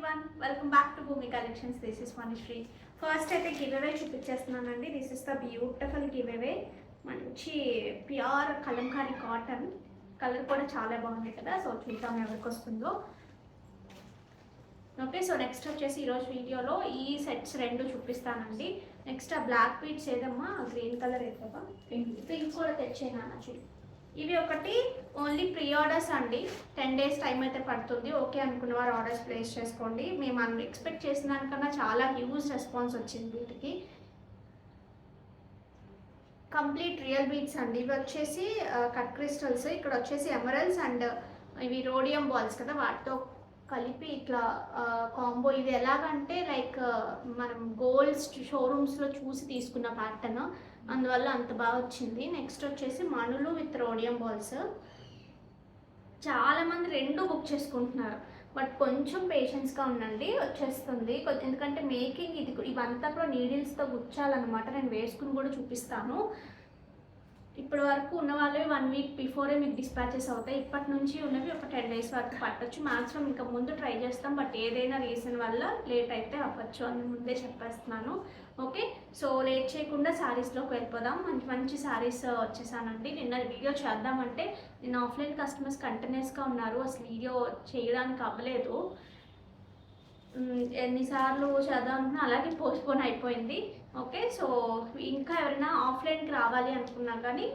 Everyone, welcome back to Bhoomi collections. This is Manishree. First అయితే give away చూపించేస్తున్నానండి. This is the beautiful give away. మంచి pure Kalamkari cotton. Colour కూడా చాలా బాగుంది కదా. సో చూద్దాం ఎవరికి వస్తుందో. ఓకే, సో నెక్స్ట్ వచ్చేసి ఈరోజు వీడియోలో ఈ సెట్స్ రెండు చూపిస్తానండి. నెక్స్ట్ ఆ బ్లాక్ బీడ్స్ ఏదమ్మా, గ్రీన్ కలర్ ఏదమ్మా, పింక్ కూడా తెచ్చేనా చూడు. ఇవి ఒకటి ఓన్లీ ప్రీ ఆర్డర్స్ అండి. 10 days టైం అయితే పడుతుంది. ఓకే అనుకున్న వారు ఆర్డర్స్ ప్లేస్ చేసుకోండి. మేము ఎక్స్పెక్ట్ చేసిన దానికన్నా చాలా హ్యూజ్ రెస్పాన్స్ వచ్చింది వీటికి. కంప్లీట్ రియల్ బీడ్స్ అండి. ఇవి వచ్చేసి కట్ క్రిస్టల్స్, ఇక్కడ వచ్చేసి ఎమరల్స్ అండ్ ఇవి రోడియం బాల్స్ కదా, వాటితో కలిపి ఇట్లా కాంబో. ఇది ఎలాగంటే లైక్ మనం గోల్డ్ షోరూమ్స్లో చూసి తీసుకున్న ప్యాటర్న్, అందువల్ల అంత బాగా వచ్చింది. నెక్స్ట్ వచ్చేసి మణులు విత్ రోడియం బాల్స్. చాలామంది రెండు బుక్ చేసుకుంటున్నారు, బట్ కొంచెం పేషెన్స్గా ఉండండి, వచ్చేస్తుంది. ఎందుకంటే మేకింగ్ ఇవంతా కూడా నీడిల్స్తో గుచ్చాలన్నమాట. నేను వేసుకుని కూడా చూపిస్తాను. ఇప్పటి వరకు ఉన్న వాళ్ళవి 1 week బిఫోరే మీకు డిస్పాచెస్ అవుతాయి. ఇప్పటి నుంచి ఉన్నవి ఒక 10 days వరకు పట్టొచ్చు మ్యాక్సిమం. ఇంకా ముందు ట్రై చేస్తాం, బట్ ఏదైనా రీజన్ వల్ల లేట్ అయితే అవ్వచ్చు అని ముందే చెప్పేస్తున్నాను. ఓకే, సో లేట్ చేయకుండా శారీస్లోకి వెళ్ళిపోదాం. మంచి మంచి శారీస్ వచ్చేసానండి. నిన్న వీడియో చేద్దామంటే నిన్న ఆఫ్లైన్ కస్టమర్స్ కంటిన్యూస్గా ఉన్నారు, అసలు వీడియో చేయడానికి అవ్వలేదు. ఎన్నిసార్లు చేద్దామన్నా అలాగే పోస్ట్పోన్ అయిపోయింది. ఓకే, సో ఇంకా ఎవరైనా ఆఫ్లైన్కి రావాలి అనుకున్నా కానీ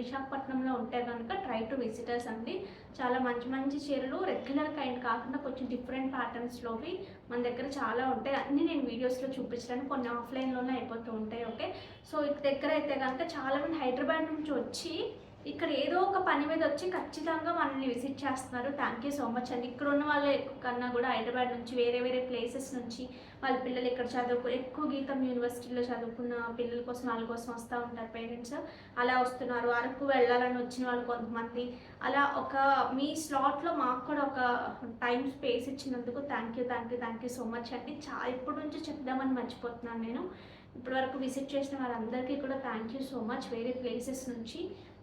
విశాఖపట్నంలో ఉంటే కనుక ట్రై టు విజిటర్స్ అండి. చాలా మంచి మంచి చీరలు రెగ్యులర్ కైండ్ కాకుండా కొంచెం డిఫరెంట్ ప్యాటర్న్స్లోవి మన దగ్గర చాలా ఉంటాయి. అన్నీ నేను వీడియోస్లో చూపించడానికి, కొన్ని ఆఫ్లైన్లోనే అయిపోతూ ఉంటాయి. ఓకే, సో ఇక్కడ దగ్గర అయితే కనుక చాలామంది హైదరాబాద్ నుంచి వచ్చి ఇక్కడ ఏదో ఒక పని మీద వచ్చి ఖచ్చితంగా మనల్ని విజిట్ చేస్తున్నారు. థ్యాంక్ యూ సో మచ్ అండి. ఇక్కడ ఉన్న వాళ్ళ కన్నా కూడా హైదరాబాద్ నుంచి వేరే వేరే ప్లేసెస్ నుంచి వాళ్ళ పిల్లలు ఇక్కడ ఎక్కువ గీతం యూనివర్సిటీలో చదువుకున్న పిల్లల కోసం వాళ్ళ కోసం వస్తూ ఉంటారు పేరెంట్స్. అలా వస్తున్నారు. అరకు వెళ్ళాలని వచ్చిన వాళ్ళు కొంతమంది. అలా ఒక మీ స్లాట్లో మాకు కూడా ఒక టైం స్పేస్ ఇచ్చినందుకు థ్యాంక్ యూ సో మచ్ అండి. ఇప్పటి నుంచి చెప్దామని మర్చిపోతున్నాను నేను. ఇప్పటివరకు విజిట్ చేసిన వాళ్ళందరికీ కూడా థ్యాంక్ యూ సో మచ్, వేరే ప్లేసెస్ నుంచి.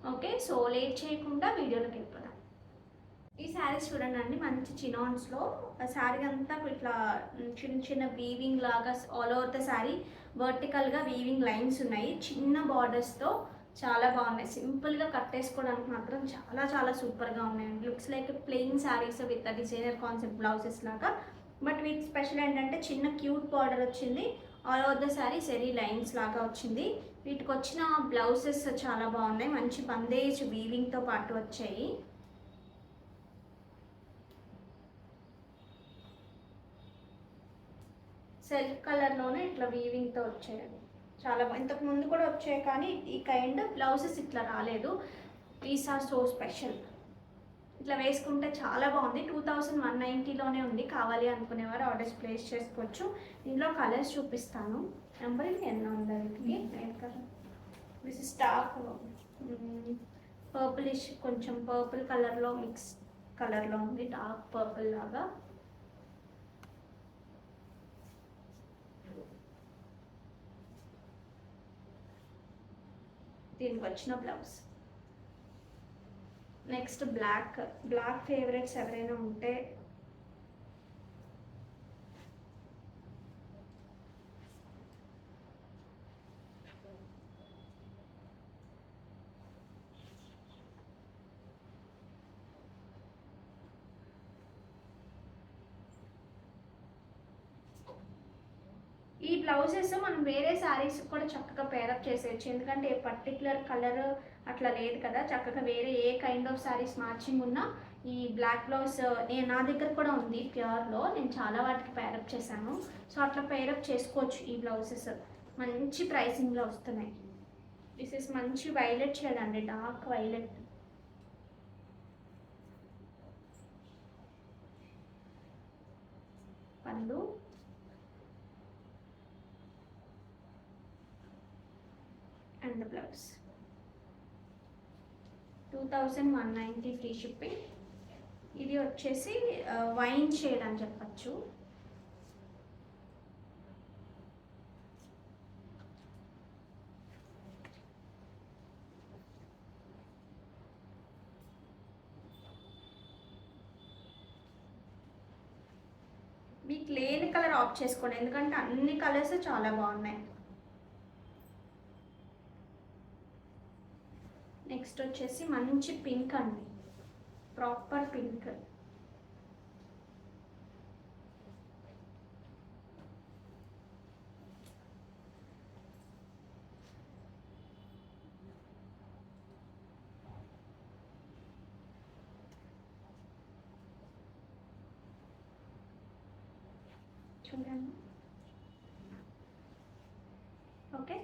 ఓకే, సో లేట్ చేయకుండా వీడియోలోకి వెళ్ళిపోదాం. ఈ శారీస్ చూడండి అండి, మంచి చినాన్స్లో శారీ అంతా ఇట్లా చిన్న చిన్న వీవింగ్ లాగా ఆల్ ఓవర్ ద శారీ వర్టికల్గా వీవింగ్ లైన్స్ ఉన్నాయి, చిన్న బార్డర్స్తో చాలా బాగున్నాయి. సింపుల్గా కట్టేసుకోవడానికి మాత్రం చాలా చాలా సూపర్గా ఉన్నాయండి. Looks like plain saris with designer concept blouses లాగా, బట్ విత్ స్పెషల్ ఏంటంటే చిన్న క్యూట్ బార్డర్ వచ్చింది. ఆల్ ఓవర్ ద శారీ సెరీ లైన్స్ లాగా వచ్చింది. వీటికి వచ్చిన బ్లౌజెస్ చాలా బాగున్నాయి, మంచి బందేజ్ వీవింగ్తో పాటు వచ్చాయి. సెల్ఫ్ కలర్లోనే ఇట్లా వీవింగ్తో వచ్చాయి. చాలా ఇంతకు ముందు కూడా వచ్చాయి కానీ ఈ కైండ్ బ్లౌజెస్ ఇట్లా రాలేదు. These are so special. ఇట్లా వేసుకుంటే చాలా బాగుంది. 2190లోనే ఉంది. కావాలి అనుకునేవారు ఆర్డర్స్ ప్లేస్ చేసుకోవచ్చు. ఇందులో కలర్స్ చూపిస్తాను. నెంబర్ ఎన్నో ఉంది వీటికి. దిస్ ఇస్ డార్క్ పర్పులిష్, కొంచెం పర్పుల్ కలర్లో మిక్స్ కలర్లో ఉంది, డార్క్ పర్పుల్ లాగా. దీనికి వచ్చిన బ్లౌజ్. నెక్స్ట్ బ్లాక్ ఫేవరెట్స్ ఎవరైనా ఉంటే ఈ బ్లౌజెస్ మనం వేరే శారీస్ కూడా చక్కగా పేరప్ చేసేయచ్చు. ఎందుకంటే ఏ పర్టికులర్ కలర్ అట్లా లేదు కదా, చక్కగా వేరే ఏ కైండ్ ఆఫ్ శారీస్ మ్యాచింగ్ ఉన్నా ఈ బ్లాక్ బ్లౌజ్ నా దగ్గర కూడా ఉంది ప్యూర్లో. నేను చాలా వాటికి పేరప్ చేశాను. సో అట్లా పేరప్ చేసుకోవచ్చు. ఈ బ్లౌజెస్ మంచి ప్రైసింగ్లో వస్తున్నాయి. దిస్ ఇస్ మంచి వైలెట్ షేడ్ అండి, డార్క్ వైలెట్. పళ్ళు and the blouse. 2190 free shipping. ఇది వచ్చేసి వైన్ షేడ్ అని చెప్పచ్చు. మీకు లేని కలర్ ఆప్ట్ చేసుకోండి, ఎందుకంటే అన్ని కలర్స్ చాలా బాగున్నాయి. నెక్స్ట్ వచ్చేసి మంచి పింక్ అండి, ప్రాపర్ పింక్. చూడండి. ఓకే,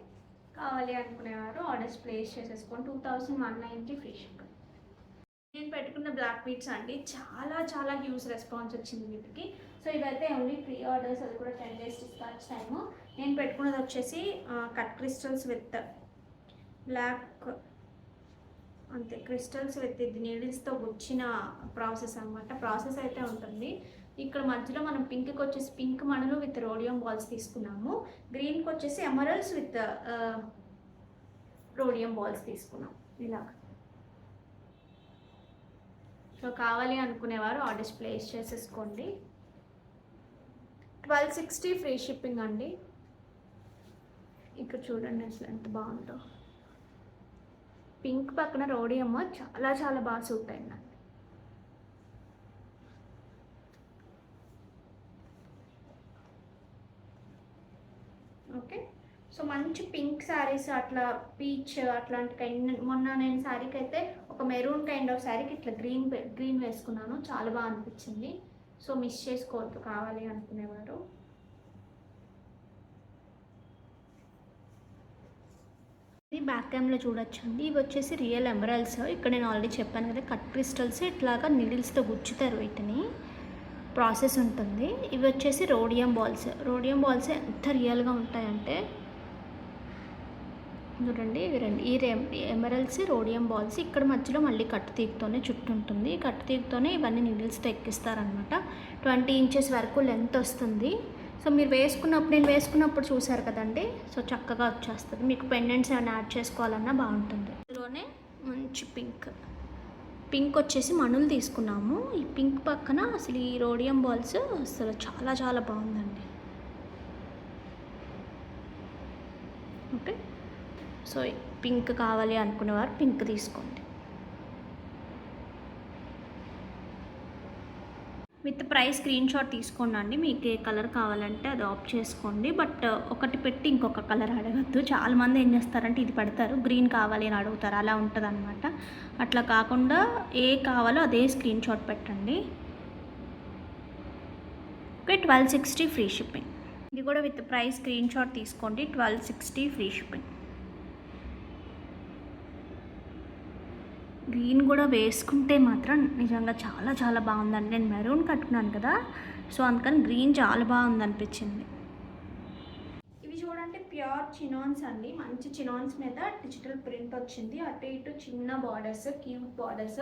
కావాలి అనుకునేవారు ఆర్డర్స్ ప్లేస్ చేసేసుకోండి. 2190 ఫ్రీ షిప్. నేను పెట్టుకున్న బ్లాక్ బీట్స్ అండి, చాలా చాలా హ్యూజ్ రెస్పాన్స్ వచ్చింది వీటికి. సో ఇవైతే ఓన్లీ ప్రీ ఆర్డర్స్, అది కూడా 10 days డిస్పాచ్ టైము. నేను పెట్టుకున్నది వచ్చేసి కట్ క్రిస్టల్స్ విత్ బ్లాక్, అంతే, క్రిస్టల్స్ విత్ ఇది నీడిల్స్తో వచ్చిన ప్రాసెస్ అనమాట. ప్రాసెస్ అయితే ఉంటుంది. ఇక్కడ మధ్యలో మనం పింక్కి వచ్చేసి పింక్ మణులు విత్ రోడియం బాల్స్ తీసుకున్నాము, గ్రీన్కి వచ్చేసి ఎమరల్స్ విత్ రోడియం బాల్స్ తీసుకున్నాం ఇలాగ. సో కావాలి అనుకునేవారు ఆర్డర్స్ ప్లేస్ చేసేసుకోండి. 1260 ఫ్రీ షిప్పింగ్ అండి. ఇక్కడ చూడండి అసలు ఎంత బాగుందో. పింక్ పక్కన రోడియం చాలా చాలా బాగా సూట్ అయిందండి. ఓకే, సో మంచి పింక్ శారీస్, అట్లా పీచ్ అట్లాంటి కైండ్. మొన్న నేను శారీకి అయితే ఒక మెరూన్ కైండ్ ఆఫ్ శారీకి ఇట్లా గ్రీన్ వేసుకున్నాను, చాలా బాగా అనిపించింది. సో మిస్ చేసుకోవద్దు కావాలి అనుకునేవారు. ఇది బ్యాక్ క్యామ్లో చూడొచ్చండి. ఇవి వచ్చేసి రియల్ ఎమరల్స్. ఇక్కడ నేను ఆల్రెడీ చెప్పాను కదా, కట్ క్రిస్టల్స్ ఇట్లాగా నీడిల్స్తో గుచ్చుతారు, వీటిని ప్రాసెస్ ఉంటుంది. ఇవి వచ్చేసి రోడియం బాల్స్. రోడియం బాల్స్ ఎంత రియల్గా ఉంటాయంటే చూడండి, ఇవి రెండు ఈ ఎమరల్స్ రోడియం బాల్స్. ఇక్కడ మధ్యలో మళ్ళీ కట్టు తీగుతోనే చుట్టూ ఉంటుంది. కట్టు తీగుతోనే ఇవన్నీ నీడిల్స్తో ఎక్కిస్తారనమాట. 20 inches వరకు లెంత్ వస్తుంది. సో మీరు వేసుకున్నప్పుడు, నేను వేసుకున్నప్పుడు చూసారు కదండి, సో చక్కగా వచ్చేస్తుంది. మీకు పెండెంట్స్ ఏమైనా యాడ్ చేసుకోవాలన్నా బాగుంటుంది. ఇందులోనే మంచి పింక్ వచ్చేసి మణులు తీసుకున్నాము. ఈ పింక్ పక్కన అసలు ఈ రోడియం బాల్స్ అసలు చాలా చాలా బాగుందండి. ఓకే, సో పింక్ కావాలి అనుకునేవారు పింక్ తీసుకోండి. విత్ ప్రైస్ స్క్రీన్ షాట్ తీసుకోండి అండి. మీకు ఏ కలర్ కావాలంటే అది ఆప్ట్ చేసుకోండి. బట్ ఒకటి పెట్టి ఇంకొక కలర్ అడగద్దు. చాలామంది ఏం చేస్తారంటే ఇది పెడతారు, గ్రీన్ కావాలి అని అడుగుతారు, అలా ఉంటుంది అనమాట. అట్లా కాకుండా ఏ కావాలో అదే స్క్రీన్ షాట్ పెట్టండి. Okay, 1260 free shipping. ఇది కూడా విత్ ప్రైస్ స్క్రీన్ షాట్ తీసుకోండి, 1260 ఫ్రీ షిప్పింగ్. గ్రీన్ కూడా వేసుకుంటే మాత్రం నిజంగా చాలా చాలా బాగుందండి. నేను మెరూన్ కట్టుకున్నాను కదా, సో అందుకని గ్రీన్ చాలా బాగుంది అనిపించింది. ఇవి చూడండి, ప్యూర్ చినాన్స్ అండి. మంచి చినాన్స్ మీద డిజిటల్ ప్రింట్ వచ్చింది. అటు ఇటు చిన్న బార్డర్స్, క్యూట్ బార్డర్స్.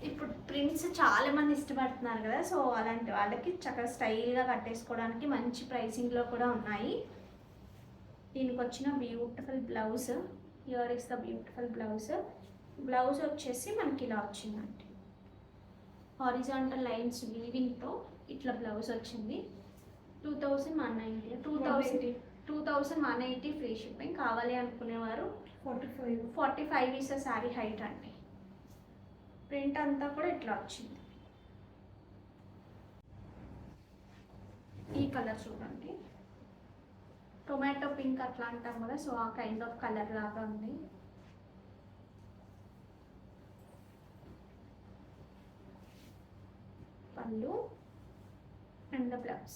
ఇప్పుడు ప్రింట్స్ చాలామంది ఇష్టపడుతున్నారు కదా, సో అలాంటి వాళ్ళకి చక్కగా స్టైల్గా కట్టేసుకోవడానికి మంచి ప్రైసింగ్లో కూడా ఉన్నాయి. దీనికి వచ్చిన beautiful blouse, here is the beautiful blouse. Blouse వచ్చేసి మనకి ఇలా వచ్చిందండి, హారిజాంటల్ లైన్స్ వీవింగ్తో ఇట్లా బ్లౌజ్ వచ్చింది. 2180 ఫ్రీ షిప్పింగ్. కావాలి అనుకునేవారు 45 ఈస్ శారీ హైట్ అండి. ప్రింట్ అంతా కూడా ఇట్లా వచ్చింది. ఈ కలర్ చూడండి, టొమాటో పింక్ అట్లా అంటాం కదా, సో ఆ కైండ్ ఆఫ్ కలర్ లాగా ఉంది. పళ్ళు and the blouse.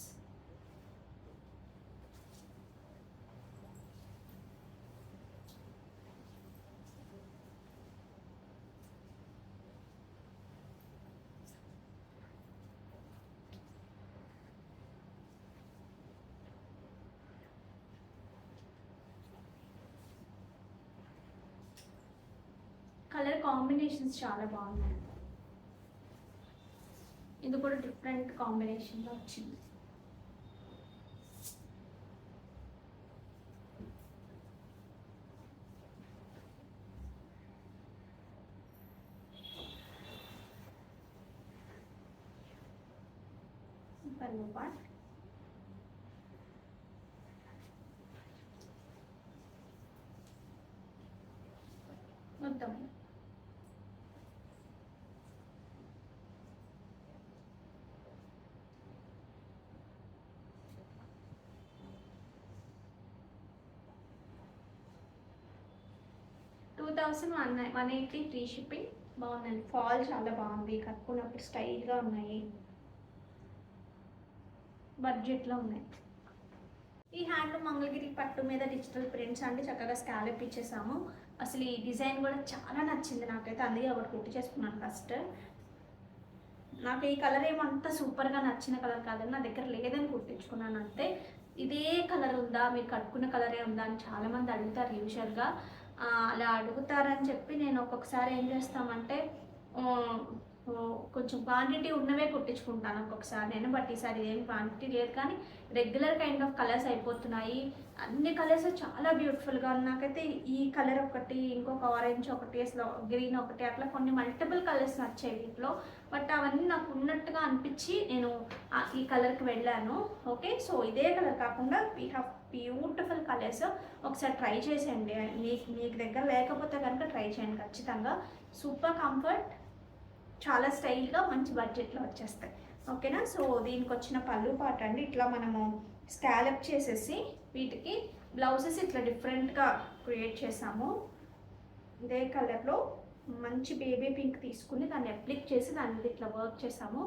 Colour combinations చాలా బాగున్నాయి. ఇది కూడా డిఫరెంట్ కాంబినేషన్లో వచ్చింది. పళ్ళు పార్ట్. మొత్తం 2180 ఫ్రీ షిప్పింగ్. బాగుందండి, ఫాల్ చాలా బాగుంది, కట్టుకున్నప్పుడు స్టైల్గా ఉన్నాయి, బడ్జెట్లో ఉన్నాయి. ఈ హ్యాండ్లూమ్ మంగళగిరి పట్టు మీద డిజిటల్ ప్రింట్స్ అంటే చక్కగా స్కాలప్ ఇచ్చేసాము. అసలు ఈ డిజైన్ కూడా చాలా నచ్చింది నాకైతే, అందుకే ఒకటి కుట్టి చేసుకున్నాను ఫస్ట్. నాకు ఈ కలర్ ఏమంత సూపర్గా నచ్చిన కలర్ కాదని నా దగ్గర లేదని కుట్టించుకున్నాను అంతే. ఇదే కలర్ ఉందా, మీరు కట్టుకున్న కలరే ఉందా అని చాలామంది అడుగుతారు యూజువల్గా. అలా అడుగుతారని చెప్పి నేను ఒక్కొక్కసారి ఏం చేస్తామంటే కొంచెం క్వాంటిటీ ఉన్నవే కుట్టించుకుంటాను ఒక్కొక్కసారి నేను. బట్ ఈసారి ఏం క్వాంటిటీ లేదు, కానీ రెగ్యులర్ కైండ్ ఆఫ్ కలర్స్ అయిపోతున్నాయి. అన్ని కలర్స్ చాలా బ్యూటిఫుల్గా. నాకైతే ఈ కలర్ ఒకటి, ఇంకొక ఆరెంజ్ ఒకటి, అసలు గ్రీన్ ఒకటి, అట్లా కొన్ని మల్టిపుల్ కలర్స్ నచ్చాయి వీటిలో. బట్ అవన్నీ నాకు ఉన్నట్టుగా అనిపించి నేను ఈ కలర్కి వెళ్ళాను. ఓకే, సో ఇదే కలర్ కాకుండా వీ హ్యావ్ బ్యూటిఫుల్ కలర్స్. ఒకసారి ట్రై చేసేయండి, మీకు దగ్గర లేకపోతే కనుక ట్రై చేయండి ఖచ్చితంగా. సూపర్ కంఫర్ట్, చాలా స్టైల్గా మంచి బడ్జెట్లో వచ్చేస్తాయి. ఓకేనా. సో దీనికి వచ్చిన పళ్ళు పాట అండి, ఇట్లా మనము స్కాలప్ చేసేసి వీటికి బ్లౌజెస్ ఇట్లా డిఫరెంట్గా క్రియేట్ చేసాము. ఇదే కలర్లో మంచి బేబీ పింక్ తీసుకుని దాన్ని అప్లిక్ చేసి దాని మీద ఇట్లా వర్క్ చేసాము.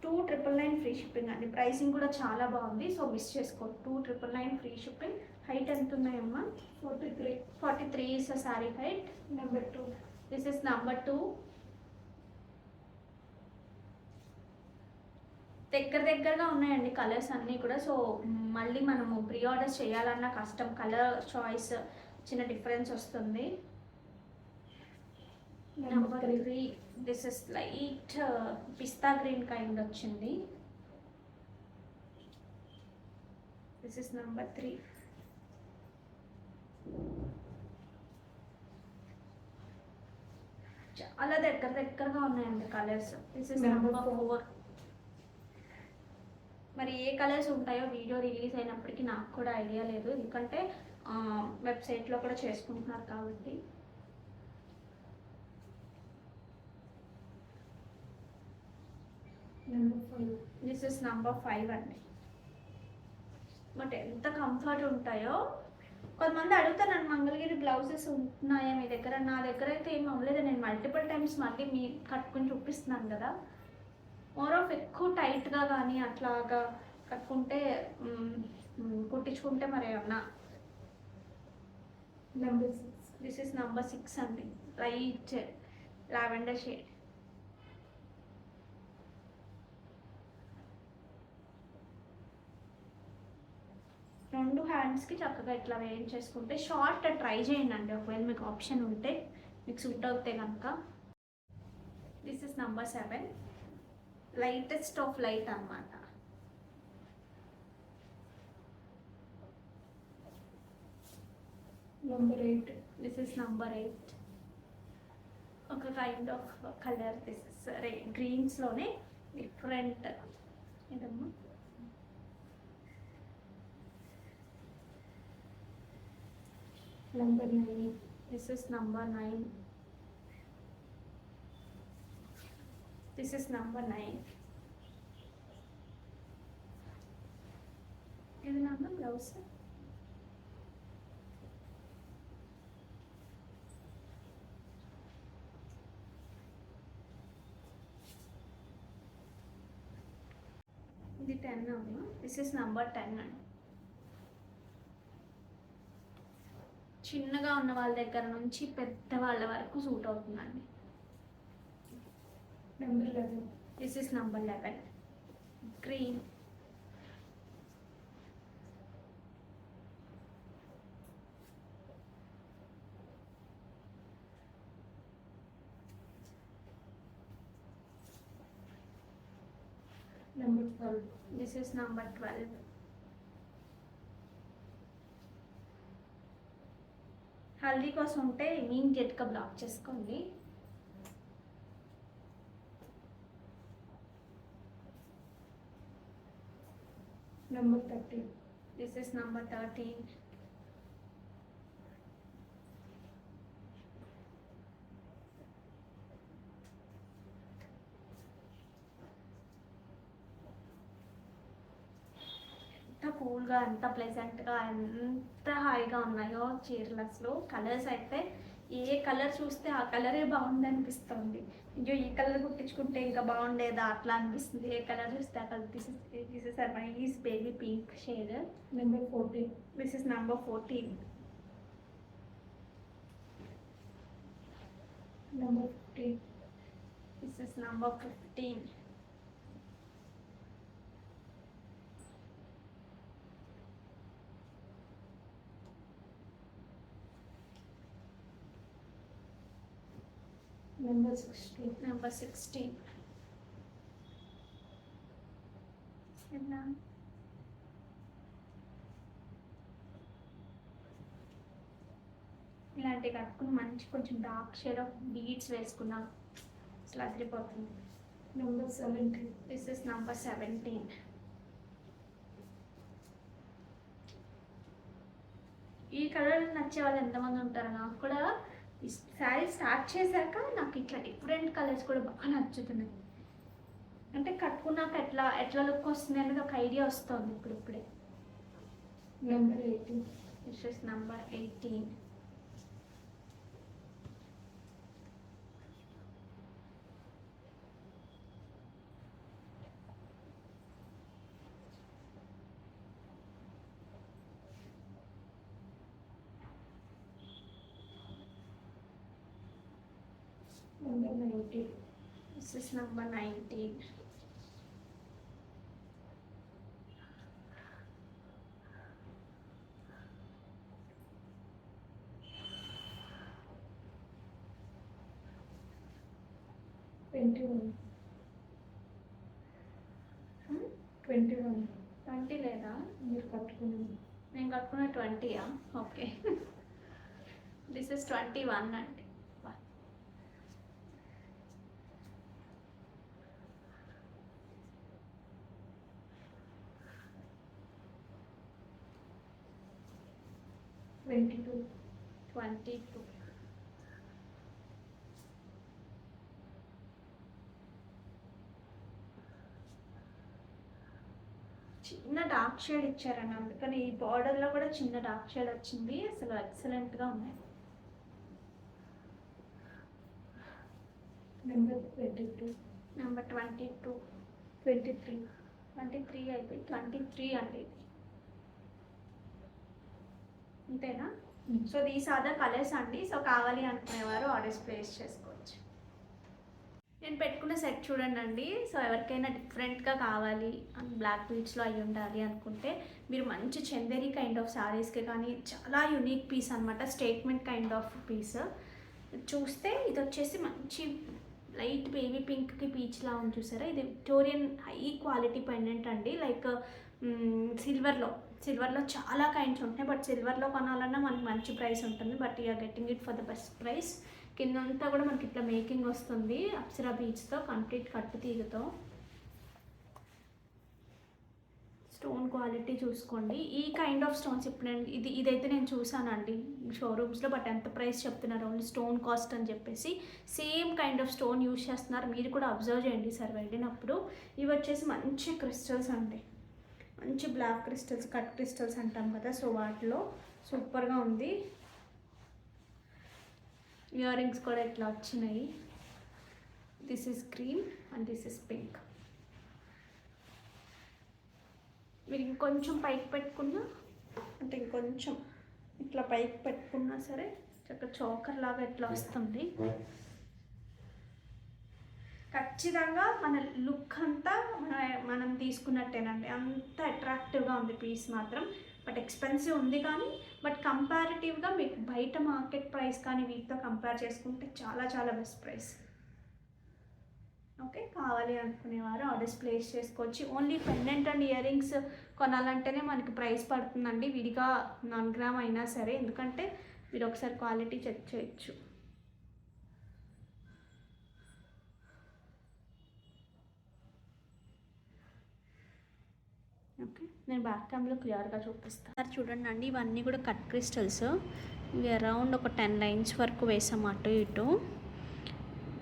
299 ఫ్రీ షిప్పింగ్ అండి. ప్రైసింగ్ కూడా చాలా బాగుంది, సో మిస్ చేసుకో. 299 ఫ్రీ షిప్పింగ్. హైట్ ఎంత ఉన్నాయమ్మా? 43 is a sorry height. Number 2. This is number 2. దగ్గరగా ఉన్నాయండి కలర్స్ అన్నీ కూడా. సో మళ్ళీ మనము ప్రీ ఆర్డర్స్ చేయాలన్న కష్టం, కలర్ చాయిస్ చిన్న డిఫరెన్స్ వస్తుంది. Number 3, this is light pista green kind వచ్చింది. This is number 3. చాలా దగ్గరగా ఉన్నాయండి కలర్స్. This is number 4. మరి ఏ కలర్స్ ఉంటాయో వీడియో రిలీజ్ అయినప్పటికీ నాకు కూడా ఐడియా లేదు, ఎందుకంటే వెబ్సైట్లో కూడా చేసుకుంటున్నారు కాబట్టి. దిస్ ఇస్ నెంబర్ 5 అండి. బట్ ఎంత కంఫర్ట్ ఉంటాయో. కొంతమంది అడుగుతారు నన్ను, మంగళగిరి బ్లౌజెస్ ఉంటున్నాయా మీ దగ్గర? నా దగ్గర అయితే ఏం అవ్వలేదు. నేను మల్టిపుల్ టైమ్స్ మళ్ళీ మీ కట్టుకుని చూపిస్తున్నాను కదా. మోర్ ఆఫ్ ఎక్కువ టైట్గా కానీ అట్లాగా కట్టుకుంటే కుట్టించుకుంటే మరి ఏమన్నా. నెంబర్ 6. దిస్ ఇస్ నెంబర్ 6 అండి. Light lavender shade. రెండు హ్యాండ్స్కి చక్కగా ఇట్లా వేయించేసుకుంటే. షార్ట్ ట్రై చేయండి అండి ఒకవేళ మీకు ఆప్షన్ ఉంటే, మీకు సూట్ అవుతే కనుక. This is number 7. Lightest of light అన్నమాట. నెంబర్ 8. This is number 8. ఒక kind of colour. This is గ్రీన్స్లోనే డిఫరెంట్ ఇదమ్మా. Number 9. This is number 9. This is number 9. ఇది నెంబర్ బ్లౌజ్. ఇది 10 అమ్మా. దిస్ ఇస్ నెంబర్ 10 అండి. చిన్నగా ఉన్న వాళ్ళ దగ్గర నుంచి పెద్ద వాళ్ళ వరకు సూట్ అవుతుందండి. Number 11. This is number 11. Green. Number 12. This is number 12. Haldi కోసం ఉంటే ఇమీడియట్గా బ్లాక్ చేసుకోండి. Number 13. This is number 13. ఎంత కూల్గా, ఎంత ప్లెజెంట్గా, ఎంత హాయిగా ఉన్నాయో చీరలు. అసలు కలర్స్ అయితే ఏ కలర్ చూస్తే ఆ కలరే బాగుంది అనిపిస్తుంది. ఇంకో ఈ కలర్ కుట్టించుకుంటే ఇంకా బాగుండేదా అట్లా అనిపిస్తుంది. ఏ కలర్ చూస్తే ఆ colour. This is nice baby pink shade. Number 14. This is number 14. Number 15. This is number 15. Number 16. Number 16. ఎలా ఇలాంటివి కట్టుకుని మంచి కొంచెం డార్క్ షేడ్ ఆఫ్ బీడ్స్ వేసుకున్నాం, అసలు అదిరిపోతుంది. Number 17. This is number 17. ఈ కలర్ నచ్చే వాళ్ళు ఎంతమంది ఉంటారు? నాకు కూడా ఈ శారీ స్టార్ట్ చేశాక నాకు ఇట్లా డిఫరెంట్ కలర్స్ కూడా బాగా నచ్చుతున్నాయి. అంటే కట్టుకున్నాక ఎట్లా ఎట్లా లుక్ వస్తుంది అనేది ఒక ఐడియా వస్తుంది ఇప్పుడే. Number 18. This is number 18. Number 19. This is number 19. Twenty-one. 21. 20 లేదా? మీరు కట్టుకున్నాను. నేను కట్టుకున్న 20యా? ఓకే. దిస్ ఇస్ 21 అండి. Twenty-two. 22. చిన్న డార్క్ షేడ్ ఇచ్చారండి, అందుకని ఈ బార్డర్లో కూడా చిన్న డార్క్ షేడ్ వచ్చింది. అసలు ఎక్సలెంట్గా ఉన్నాయి. Number 22. నెంబర్ 22. 23. 23 అయిపోయి 23 అండి ఇది. అంతేనా? So these are the colours అండి. సో కావాలి అనుకునేవారు ఆర్డర్స్ ప్లేస్ చేసుకోవచ్చు. నేను పెట్టుకున్న సెట్ చూడండి అండి. సో ఎవరికైనా డిఫరెంట్గా కావాలి, బ్లాక్ బీడ్స్లో అయి ఉండాలి అనుకుంటే మీరు మంచి చందేరి కైండ్ ఆఫ్ శారీస్కి కానీ చాలా యూనిక్ పీస్ అనమాట, స్టేట్మెంట్ కైండ్ ఆఫ్ పీస్. చూస్తే ఇది వచ్చేసి మంచి లైట్ బేబీ పింక్కి పీచ్లా ఉంది చూసారా. ఇది విక్టోరియన్ హై క్వాలిటీ పెండెంట్ అండి. లైక్ సిల్వర్లో చాలా కైండ్స్ ఉంటాయి, బట్ సిల్వర్లో కొనాలన్నా మనకి మంచి ప్రైస్ ఉంటుంది. But you're getting it for the best price. కిందంతా కూడా మనకి ఇట్లా మేకింగ్ వస్తుంది అప్సరా బీడ్స్తో, కంప్లీట్ కట్టు తీగతో. స్టోన్ క్వాలిటీ చూసుకోండి. ఈ కైండ్ ఆఫ్ స్టోన్స్ ఇప్పుడు ఇదైతే నేను చూసానండి షోరూమ్స్లో, బట్ ఎంత ప్రైస్ చెప్తున్నారు, ఓన్లీ స్టోన్ కాస్ట్ అని చెప్పేసి. Same kind of stone use చేస్తున్నారు, మీరు కూడా అబ్జర్వ్ చేయండి సార్ వెళ్ళినప్పుడు. ఇవి వచ్చేసి మంచి క్రిస్టల్స్ అండి, మంచి బ్లాక్ క్రిస్టల్స్, కట్ క్రిస్టల్స్ అంటాం కదా. సో వాటిలో సూపర్గా ఉంది. ఇయర్ రింగ్స్ కూడా ఇట్లా వచ్చినాయి. This is green and this is pink. మీరు ఇంకొంచెం పైకి పెట్టుకున్నా, అంటే ఇంకొంచెం ఇట్లా పైకి పెట్టుకున్నా సరే చక్కగా చోకర్ లాగా ఇట్లా వస్తుంది. ఖచ్చితంగా మన లుక్ అంతా మనం తీసుకున్నట్టేనండి, అంత అట్రాక్టివ్గా ఉంది పీస్ మాత్రం. బట్ ఎక్స్పెన్సివ్ ఉంది కానీ, బట్ కంపారిటివ్గా మీకు బయట మార్కెట్ ప్రైస్ కానీ వీటితో కంపేర్ చేసుకుంటే చాలా చాలా బెస్ట్ ప్రైస్. ఓకే, కావాలి అనుకునేవారు ఆర్డర్స్ ప్లేస్ చేసుకోవచ్చు. Only pendant and earrings కొనాలంటేనే మనకి ప్రైస్ పడుతుందండి, విడిగా 1 గ్రామ్ అయినా సరే, ఎందుకంటే మీరు ఒకసారి క్వాలిటీ చెక్ చేయొచ్చు. ఓకే, నేను బ్యాక్ క్యామ్లో క్లియర్గా చూపిస్తాను. సార్ చూడండి అండి, ఇవన్నీ కూడా కట్ క్రిస్టల్స్. ఇవి అరౌండ్ ఒక 10 లైన్స్ వరకు వేసాం అటు ఇటు.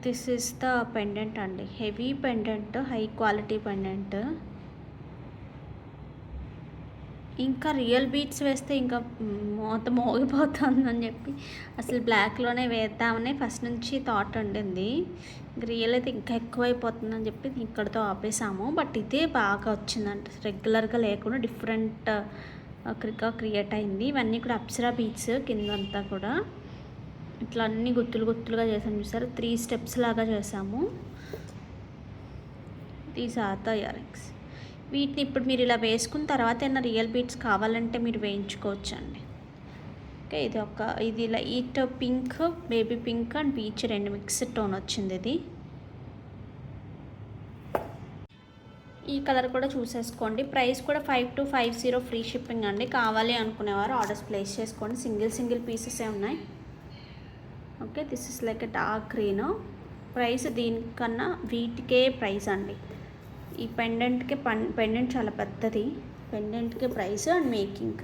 దిస్ ఇస్ ద పెండెంట్ అండి, heavy pendant, high quality pendant. ఇంకా రియల్ బీట్స్ వేస్తే ఇంకా మోత మోగిపోతుందని చెప్పి అసలు బ్లాక్లోనే వేద్దామని ఫస్ట్ నుంచి థాట్ ఉండింది. రియల్ అయితే ఇంకా ఎక్కువైపోతుందని చెప్పి ఇక్కడితో ఆపేసాము. బట్ ఇదే బాగా వచ్చిందంట, రెగ్యులర్గా లేకుండా డిఫరెంట్ క్రియేట్ అయింది. ఇవన్నీ కూడా అప్సరా బీట్స్ కిందంతా కూడా ఇట్లా అన్ని గుత్తులు గుత్తులుగా చేసాము. చూసారు, 3 స్టెప్స్ లాగా చేసాము. These are the earrings. వీటిని ఇప్పుడు మీరు ఇలా వేసుకున్న తర్వాత ఏమైనా రియల్ బీట్స్ కావాలంటే మీరు వేయించుకోవచ్చు అండి. ఓకే, ఇది light pink, baby pink and peach 2 mixed tone వచ్చింది ఇది. ఈ కలర్ కూడా చూసేసుకోండి. ప్రైస్ కూడా 5250 ఫ్రీ షిప్పింగ్ అండి. కావాలి అనుకునేవారు ఆర్డర్స్ ప్లేస్ చేసుకోండి. సింగిల్ పీసెసే ఉన్నాయి. Okay, this is like a dark green. Price దీనికన్నా వీటికే ప్రైస్ అండి. ఈ పెండెంట్కి పెండెంట్ చాలా పెద్దది. పెండెంట్కి ప్రైస్ అండ్ మేకింగ్.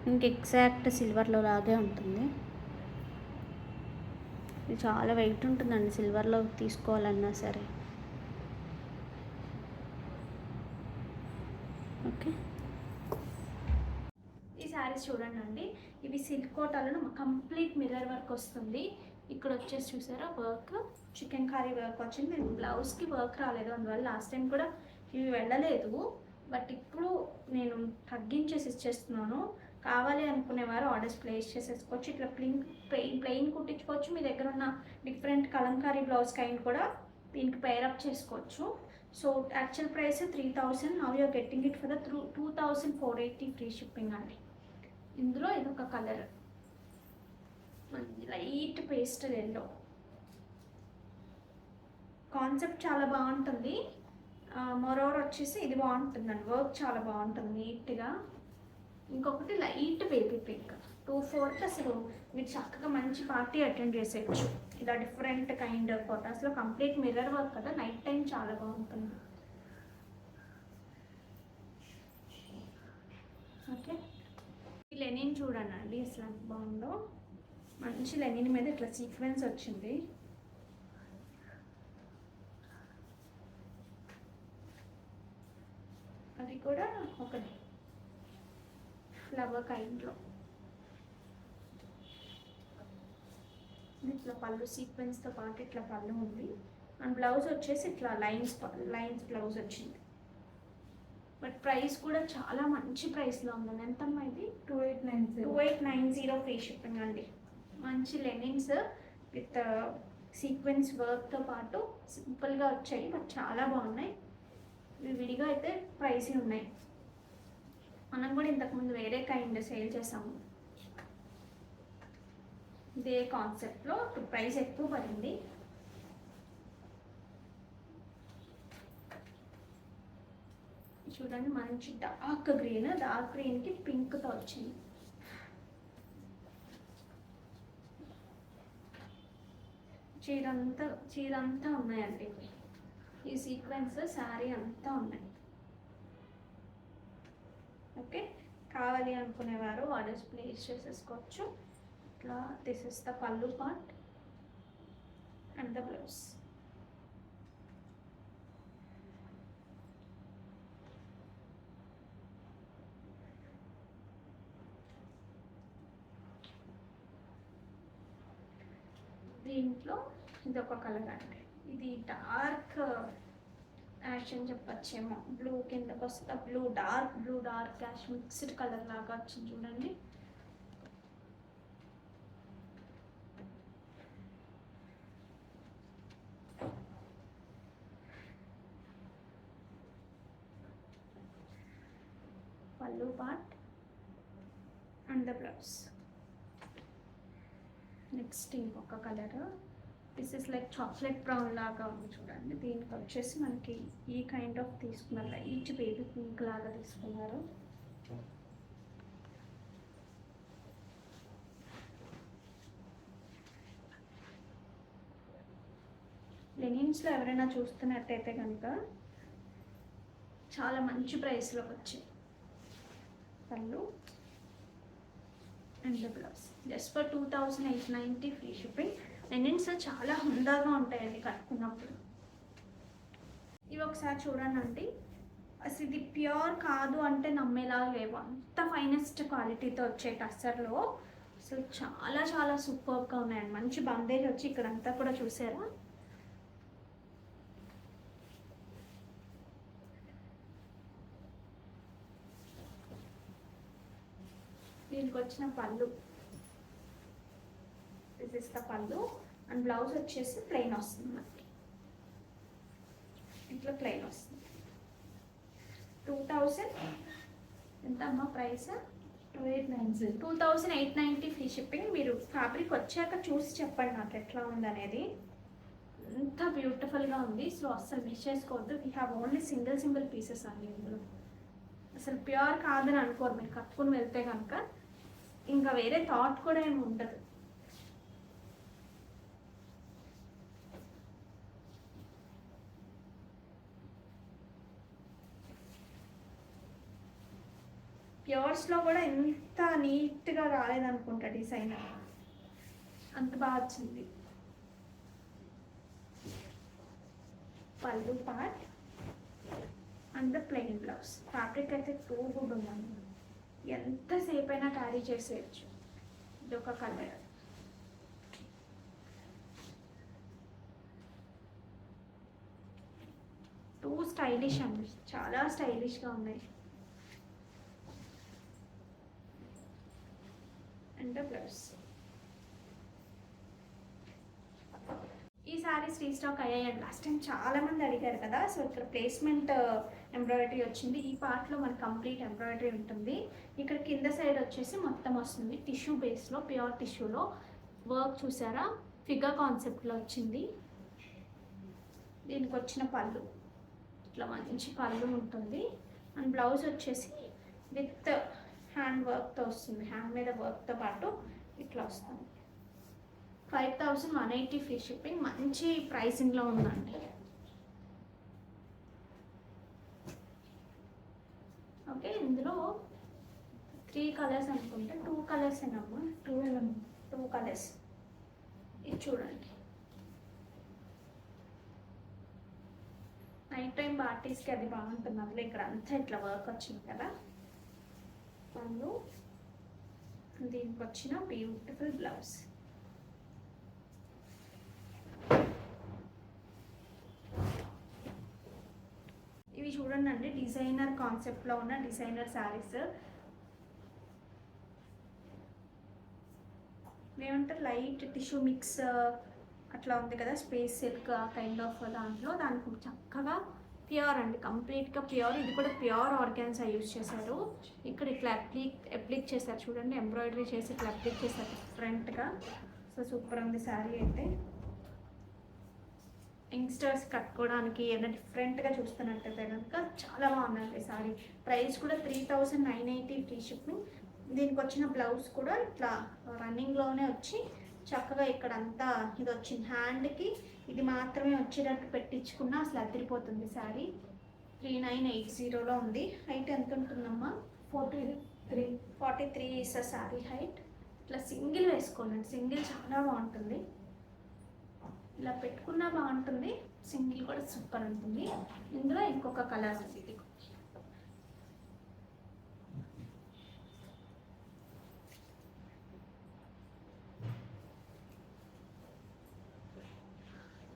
ఇంక ఎగ్జాక్ట్ సిల్వర్లో లాగే ఉంటుంది. ఇది చాలా వెయిట్ ఉంటుందండి సిల్వర్లో తీసుకోవాలన్నా సరే. ఓకే, ఈ శారీస్ చూడండి అండి, ఇవి సిల్క్ కోటాలను కంప్లీట్ మిర్రర్ వర్క్ వస్తుంది. ఇక్కడ వచ్చేసి చూసారా వర్క్, చికెన్ కర్రీ వర్క్ వచ్చింది. నేను బ్లౌజ్కి వర్క్ రాలేదు, అందువల్ల లాస్ట్ టైం కూడా ఇవి వెళ్ళలేదు. బట్ ఇప్పుడు నేను తగ్గించేసి ఇచ్చేస్తున్నాను. కావాలి అనుకునేవారు ఆర్డర్స్ ప్లేస్ చేసేసుకోవచ్చు. ఇట్లా ప్లెయిన్ కుట్టించుకోవచ్చు. మీ దగ్గర ఉన్న డిఫరెంట్ కలంకారీ బ్లౌజ్ కైండ్ కూడా దీనికి పేరప్ చేసుకోవచ్చు. So actual price 3000, now you're getting it for the 2480 free shipping అండి. ఇందులో ఇదొక colour, light pastel yellow. Concept చాలా బాగుంటుంది. మరోవర్ వచ్చేసి ఇది బాగుంటుందండి, వర్క్ చాలా బాగుంటుంది నీట్గా. ఇంకొకటి లైట్ బేబీ పింక్, 2/4 అసలు మీరు చక్కగా మంచి పార్టీ అటెండ్ చేసేయచ్చు. ఇలా డిఫరెంట్ కైండ్ ఆఫ్ ఫొటోస్లో కంప్లీట్ మిర్రర్ వర్క్ కదా, నైట్ టైం చాలా బాగుంటుంది. ఓకే, ఈ లెనిన్ చూడండి అండి, అసలు ఎంత బాగుందో. మంచి లెనిన్ మీద ఇట్లా సీక్వెన్స్ వచ్చింది. అది కూడా ఒక ఫ్లవర్ కైండ్లో. ఇట్లా పళ్ళు సీక్వెన్స్తో పాటు ఇట్లా పళ్ళు ఉంది. అండ్ బ్లౌజ్ వచ్చేసి ఇట్లా లైన్స్ బ్లౌజ్ వచ్చింది. బట్ ప్రైస్ కూడా చాలా మంచి ప్రైస్లో ఉందండి. ఎంతమ్మా ఇది? 2890 ఫ్రీ షిప్పింగ్ అండి. మంచి లెనిన్స్ విత్ సీక్వెన్స్ వర్క్తో పాటు సింపుల్గా వచ్చాయి, బట్ చాలా బాగున్నాయి. ఇవి విడిగా అయితే ప్రైస్ ఉన్నాయి. మనం కూడా ఇంతకుముందు వేరే కైండ్ సేల్ చేసాము ఇదే కాన్సెప్ట్లో. ఇప్పుడు ప్రైస్ ఎక్కువ పడింది. చూడండి, మంచి డార్క్ గ్రీన్కి పింక్తో వచ్చింది. చీరంతా ఉన్నాయండి ఈ సీక్వెన్స్, శారీ అంతా ఉన్నాయి. ఓకే, కావాలి అనుకునేవారు ఆర్డర్స్ ప్లేస్ చేసేసుకోవచ్చు. ఇట్లా దిస్ ఇస్ ద పళ్ళు పార్ట్ అండ్ ద బ్లౌజ్. దీంట్లో ఇది ఒక కలర్ అండి, ఇది డార్క్ యాష్ అని చెప్పచ్చేమో. బ్లూ కిందకు వస్తే డార్క్ యాష్ మిక్స్డ్ కలర్ లాగా వచ్చింది చూడండి. Pallu part and the blouse. Next ఇంకొక colour, this is like chocolate brown లాగా ఉంది చూడండి. దీనికి వచ్చేసి మనకి ఈ కైండ్ ఆఫ్ తీసుకున్నారు, లైట్ బేబీ పింక్ లాగా తీసుకున్నారు. లెనిన్స్లో ఎవరైనా చూస్తున్నట్టయితే కనుక చాలా మంచి ప్రైస్లోకి వచ్చాయి. పళ్ళు and the blouse just for 2890 free shipping. Linens చాలా హుందాగా ఉంటాయండి కట్టుకున్నప్పుడు. ఇవి ఒకసారి చూడండి. అసలు ఇది ప్యూర్ కాదు అంటే నమ్మేలాగా లేవు, అంత ఫైనెస్ట్ క్వాలిటీతో వచ్చే టస్సర్లో అసలు చాలా చాలా సూపర్గా ఉన్నాయండి. మంచి బందేజ్ వచ్చి ఇక్కడంతా కూడా చూసారా. దీనికి వచ్చిన పళ్ళు, దిస్ ఇస్ ద పళ్ళు అండ్ బ్లౌజ్ వచ్చేసి ప్లెయిన్ వస్తుంది మనకి, ఇట్లా ప్లెయిన్ వస్తుంది. 2000 ఎంత అమ్మా ప్రైస్? 2890 free shipping. మీరు ఫ్యాబ్రిక్ వచ్చాక చూసి చెప్పండి నాకు ఎట్లా ఉందనేది. ఎంత బ్యూటిఫుల్గా ఉంది. సో అస్సలు మిస్ చేసుకోవద్దు. We have only single pieces అండి ఇందులో. అసలు ప్యూర్ కాదని అనుకోరు మీరు కట్టుకుని వెళ్తే కనుక. ఇంకా వేరే థాట్ కూడా ఏమి ఉండదు. ప్యూర్స్లో కూడా ఎంత నీట్గా రాలేదనుకుంటా డిజైన్, అంత బాగా వచ్చింది. పళ్ళు part and the plain blouse. Fabric అయితే టూ గుడ్ ఉందండి, ఎంతసేపు అయినా క్యారీ చేసేయచ్చు. ఇది ఒక కలర్. టూ స్టైలిష్ అండి, చాలా స్టైలిష్గా ఉన్నాయి. And blouse. ఈ సారీస్ రీస్టాక్ అయ్యాయండి. లాస్ట్ టైం చాలా మంది అడిగారు కదా. సో ఇక్కడ ప్లేస్మెంట్ ఎంబ్రాయిడరీ వచ్చింది. ఈ పార్ట్లో మనకి కంప్లీట్ ఎంబ్రాయిడరీ ఉంటుంది. ఇక్కడ కింద సైడ్ వచ్చేసి మొత్తం వస్తుంది టిష్యూ బేస్లో, ప్యూర్ టిష్యూలో వర్క్ చూసారా, ఫిగర్ కాన్సెప్ట్లో వచ్చింది. దీనికి వచ్చిన పళ్ళు ఇట్లా మంచి పళ్ళు ఉంటుంది. అండ్ బ్లౌజ్ వచ్చేసి విత్ హ్యాండ్ వర్క్తో వస్తుంది, హ్యాండ్ మీద వర్క్తో పాటు ఇట్లా వస్తుంది. 5180 ఫ్రీ షిప్పింగ్. మంచి ప్రైసింగ్లో ఉందండి. ఓకే, ఇందులో 3 కలర్స్ అనుకుంటే 2 కలర్స్ ఏనమ్మా, 2 కలర్స్. ఇది చూడండి, నైట్ టైం పార్టీస్కి అది బాగుంటుంది. అందులో ఇక్కడ అంతా ఇట్లా వర్క్ వచ్చింది కదా. పళ్ళు, దీనికి వచ్చిన బ్యూటిఫుల్ బ్లౌజ్. ఇవి చూడండి అండి, డిజైనర్ కాన్సెప్ట్లో ఉన్న డిజైనర్ శారీస్. ఏమంటారు, లైట్ టిష్యూ మిక్స్ అట్లా ఉంది కదా, స్పేస్ సిల్క్ కైండ్ ఆఫ్ దాంట్లో. దానికి చక్కగా ప్యూర్ అండి, కంప్లీట్గా ప్యూర్. ఇది కూడా ప్యూర్ ఆర్గాన్సా యూజ్ చేశారు. ఇక్కడ ఇట్లా అప్లిక్ చేశారు చూడండి, ఎంబ్రాయిడరీ చేసి ఇట్లా అప్లిక్ చేశారు డిఫరెంట్గా. సో సూపర్ ఉంది శారీ అయితే. యంగ్స్టర్స్ కట్టుకోవడానికి ఏమైనా డిఫరెంట్గా చూస్తున్నట్టయితే కనుక చాలా బాగుందండి శారీ. ప్రైస్ కూడా 3980 ఫ్రీ షిప్పింగ్. దీనికి వచ్చిన బ్లౌజ్ కూడా ఇట్లా రన్నింగ్లోనే వచ్చి చక్కగా ఇక్కడంతా ఇది వచ్చింది. హ్యాండ్కి ఇది మాత్రమే వచ్చేటట్టు పెట్టించుకున్నా అసలు అదిరిపోతుంది శారీ. 3980లో ఉంది. హైట్ ఎంత ఉంటుందమ్మా? 43 ఇస్ అ శారీ హైట్. ఇట్లా సింగిల్ వేసుకోండి, సింగిల్ చాలా బాగుంటుంది. ఇలా పెట్టుకున్నా బాగుంటుంది, సింగిల్ కూడా సూపర్ ఉంటుంది. ఇందులో ఇంకొక కలర్ ఉంది, ఇది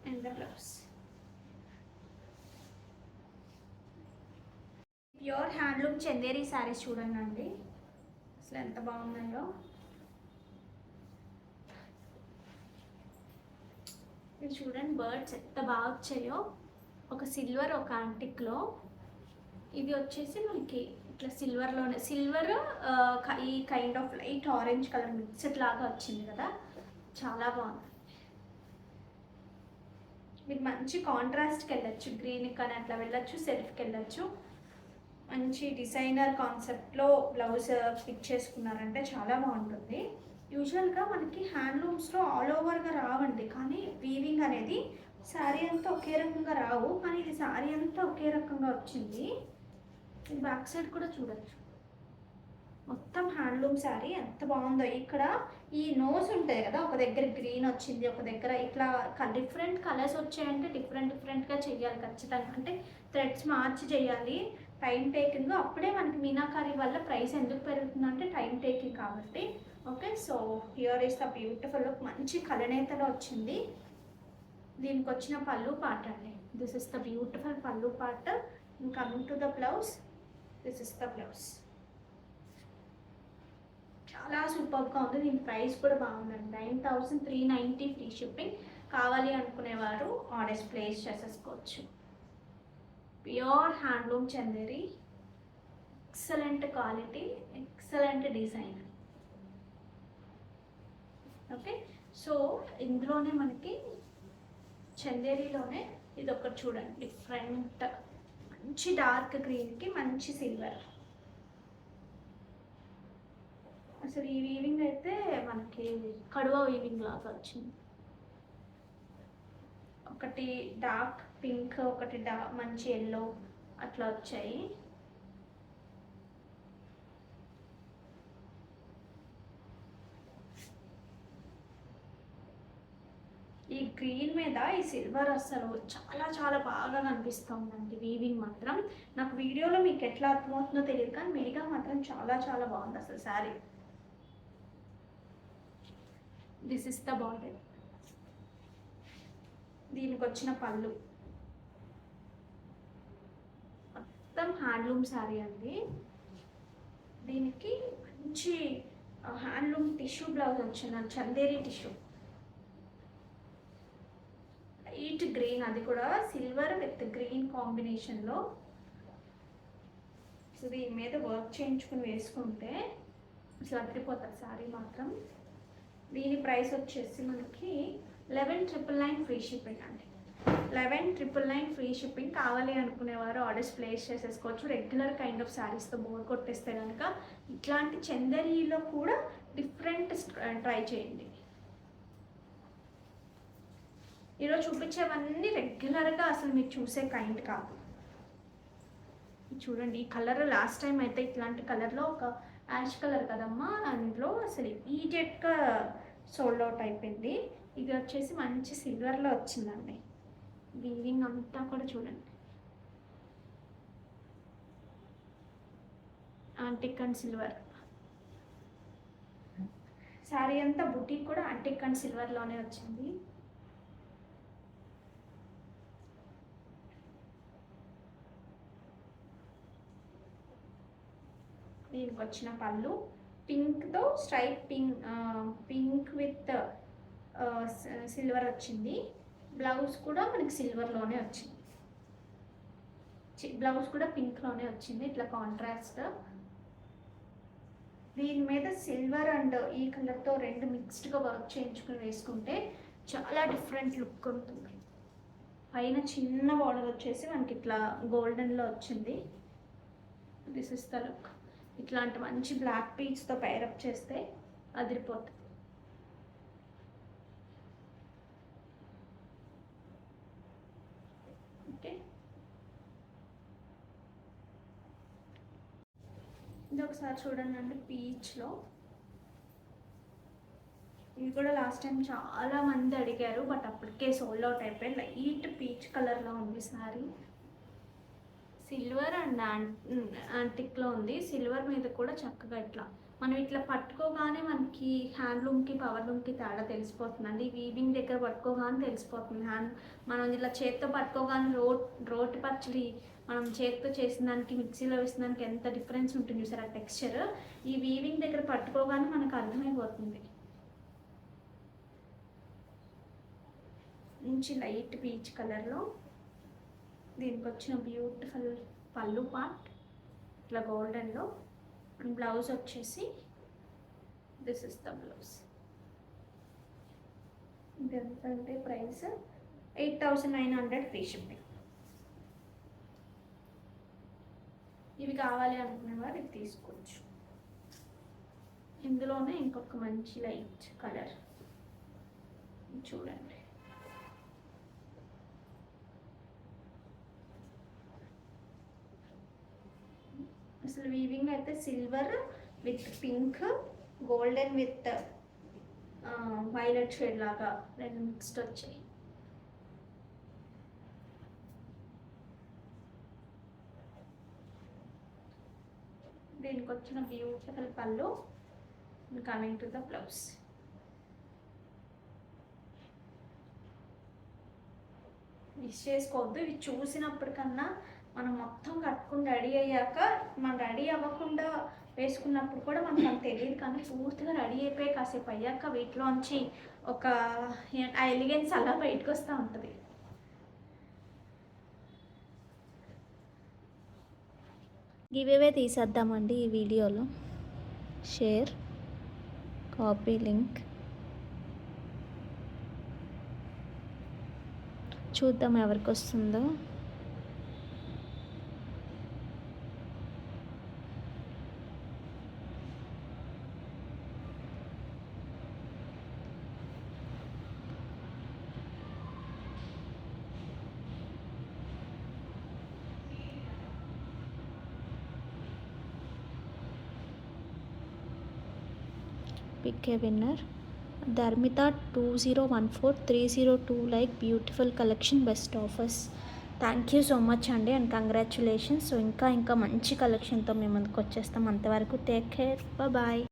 and the blouse. Pure handloom Chanderi saris చూడండి అండి, అసలు ఎంత బాగున్నాయో. ఇది చూడండి, బర్డ్స్ ఎంత బాగా వచ్చాయో. ఒక సిల్వర్, ఒక యాంటిక్లో. ఇది వచ్చేసి మనకి ఇట్లా సిల్వర్లోనే, సిల్వర్ ఈ kind of light orange colour mixed లాగా వచ్చింది కదా, చాలా బాగుంది. మీరు మంచి కాంట్రాస్ట్కి వెళ్ళచ్చు, గ్రీన్ కానీ అట్లా వెళ్ళచ్చు, సెల్ఫ్కి వెళ్ళచ్చు. మంచి డిజైనర్ కాన్సెప్ట్లో బ్లౌజ్ ఫిట్ చేసుకున్నారంటే చాలా బాగుంటుంది. యూజువల్గా మనకి హ్యాండ్లూమ్స్లో ఆల్ ఓవర్గా రావండి, కానీ వీవింగ్ అనేది శారీ అంతా ఒకే రకంగా రావు, కానీ ఇది శారీ అంతా ఒకే రకంగా వచ్చింది. ఇది బ్యాక్ సైడ్ కూడా చూడొచ్చు, మొత్తం హ్యాండ్లూమ్ శారీ ఎంత బాగుందో. ఇక్కడ ఈ నోస్ ఉంటాయి కదా, ఒక దగ్గర గ్రీన్ వచ్చింది, ఒక దగ్గర ఇట్లా డిఫరెంట్ కలర్స్ వచ్చాయంటే డిఫరెంట్గా చేయాలి ఖచ్చితంగా. అంటే థ్రెడ్స్ మార్చి చేయాలి, టైం టేకింగ్. అప్పుడే మనకి మీనాకారి వల్ల ప్రైస్ ఎందుకు పెరుగుతుందంటే టైం టేకింగ్ కాబట్టి. Okay, so here is the beautiful look. మంచి కలనేతలో వచ్చింది. దీనికి వచ్చిన పళ్ళు పార్ట్ అండి. దిస్ ఇస్ ద బ్యూటిఫుల్ పళ్ళు part. Coming to the blouse, this is the blouse. చాలా సూపర్గా ఉంది. దీని ప్రైస్ కూడా బాగుందండి, 9390 ఫ్రీ షిప్పింగ్. కావాలి అనుకునేవారు ఆర్డర్స్ ప్లేస్ చేసేసుకోవచ్చు. Pure handloom Chanderi, excellent quality, excellent design. Okay, so ఇందులోనే మనకి చందేరిలోనే ఇది ఒకటి చూడండి, డిఫరెంట్ మంచి డార్క్ గ్రీన్కి మంచి సిల్వర్. అసలు ఈ వీవింగ్ అయితే మనకి కడువ వీవింగ్ లాగా వచ్చింది. ఒకటి డార్క్ పింక్, ఒకటి మంచి ఎల్లో అట్లా వచ్చాయి. ఈ గ్రీన్ మీద ఈ సిల్వర్ అసలు చాలా చాలా బాగా కనిపిస్తుందండి. వీవింగ్ మాత్రం నాకు వీడియోలో మీకు ఎట్లా అర్థమవుతుందో తెలియదు, కానీ విడిగా మాత్రం చాలా చాలా బాగుంది అసలు sari. This is the border. దీనికి వచ్చిన పళ్ళు మొత్తం హ్యాండ్లూమ్ శారీ అండి. దీనికి మంచి హ్యాండ్లూమ్ టిష్యూ బ్లౌజ్ వచ్చింది, చందేరి టిష్యూ. లైట్ గ్రీన్, అది కూడా సిల్వర్ విత్ గ్రీన్ కాంబినేషన్లో. సో దీని మీద వర్క్ చేయించుకుని వేసుకుంటే అసలు అదిరిపోతుంది శారీ మాత్రం. దీని ప్రైస్ వచ్చేసి మనకి 11,999 ఫ్రీ షిప్పింగ్ అండి. 11,999 ఫ్రీ షిప్పింగ్. కావాలి అనుకునేవారు ఆర్డర్స్ ప్లేస్ చేసేసుకోవచ్చు. రెగ్యులర్ కైండ్ ఆఫ్ శారీస్తో బోర్ కొట్టేస్తే కనుక ఇట్లాంటి చందేరిలో కూడా డిఫరెంట్ ట్రై చేయండి. ఈరోజు చూపించేవన్నీ రెగ్యులర్గా అసలు మీరు చూసే కైండ్ కాదు. చూడండి ఈ కలర్, లాస్ట్ టైం అయితే ఇట్లాంటి కలర్లో ఒక యాష్ కలర్ కదమ్మా, అందులో అసలు ఇమీడియట్గా సోల్డ్ అవుట్ అయిపోయింది. ఇది వచ్చేసి మంచి సిల్వర్లో వచ్చిందండి. వీవింగ్ అంతా కూడా చూడండి, యాంటిక్ అండ్ సిల్వర్. శారీ అంతా బుటీక్ కూడా యాంటిక్ అండ్ సిల్వర్లోనే వచ్చింది. దీనికి వచ్చిన పళ్ళు పింక్తో స్ట్రైప్ పింక్ విత్ సిల్వర్ వచ్చింది. బ్లౌజ్ కూడా మనకి సిల్వర్లోనే వచ్చింది. బ్లౌజ్ కూడా పింక్లోనే వచ్చింది, ఇట్లా కాంట్రాస్ట్. దీని మీద సిల్వర్ అండ్ ఈ కలర్తో రెండు మిక్స్డ్గా వర్క్ చేయించుకుని వేసుకుంటే చాలా డిఫరెంట్ లుక్ ఉంటుంది. పైన చిన్న బార్డర్ వచ్చేసి మనకి ఇట్లా గోల్డెన్లో వచ్చింది. This is the look. ఇట్లాంటి మంచి బ్లాక్ పీచ్తో పైరప్ చేస్తే అదిరిపోతుంది. ఓకే, ఇది ఒకసారి చూడండి అండి, పీచ్లో. ఇది కూడా లాస్ట్ టైం చాలా మంది అడిగారు, బట్ అప్పటికే సోల్డ్ అవుట్ అయిపోయి. లైట్ పీచ్ కలర్లో ఉంది శారీ. సిల్వర్ అండ్ యాంటిక్లో ఉంది. సిల్వర్ మీద కూడా చక్కగా ఇట్లా మనం ఇట్లా పట్టుకోగానే మనకి హ్యాండ్లూమ్కి పవర్లూమ్కి తేడా తెలిసిపోతుందండి. వీవింగ్ దగ్గర పట్టుకోగానే తెలిసిపోతుంది. మనం ఇలా చేత్తో పట్టుకోగానే రోటి పచ్చడి మనం చేత్తో చేసిన దానికి మిక్సీలో వేసిన దానికి ఎంత డిఫరెన్స్ ఉంటుంది చూసారు ఆ టెక్స్చర్. ఈ వీవింగ్ దగ్గర పట్టుకోగానే మనకు అర్థమైపోతుంది. మంచి లైట్ పీచ్ కలర్లో దీనికి వచ్చిన బ్యూటిఫుల్ పళ్ళు పార్ట్ ఇట్లా గోల్డెన్లో. బ్లౌజ్ వచ్చేసి దిస్ ఇస్ ద బ్లౌజ్. ఇది ఎంత అంటే ప్రైస్ 8,900 ఫ్రీ షిప్పింగ్. ఇవి కావాలి అనుకునేవారు ఇది తీసుకోవచ్చు. ఇందులోనే ఇంకొక మంచి లైట్ కలర్ చూడండి, అసలు వీవింగ్ అయితే silver with pink, golden with violet shade లాగా రెండు మిక్స్డ్ వచ్చాయి. దీనికి వచ్చిన బ్యూటిఫుల్ పళ్ళు. Coming to the blouse. Miss చేసుకోవద్దు. ఇవి చూసినప్పటికన్నా మనం మొత్తం కట్టుకుని రెడీ అయ్యాక, మనం రెడీ అవ్వకుండా వేసుకున్నప్పుడు కూడా మనకు అంత తెలియదు, కానీ పూర్తిగా రెడీ అయిపోయి కాసేపు అయ్యాక వీటిలోంచి ఒక ఆ ఎలిగెన్స్ అలా బయటకు వస్తూ ఉంటుంది. గివేవే తీసేద్దామండి ఈ వీడియోలో. Share, copy link. చూద్దాం ఎవరికి వస్తుందో. Pick a winner. Dharmita 2014302 like beautiful collection, best offers. Thank you so much అండి అండ్ కంగ్రాచులేషన్స్. సో ఇంకా మంచి కలెక్షన్తో మేము ముందుకు వచ్చేస్తాం. అంతవరకు టేక్ కేర్, బాయ్.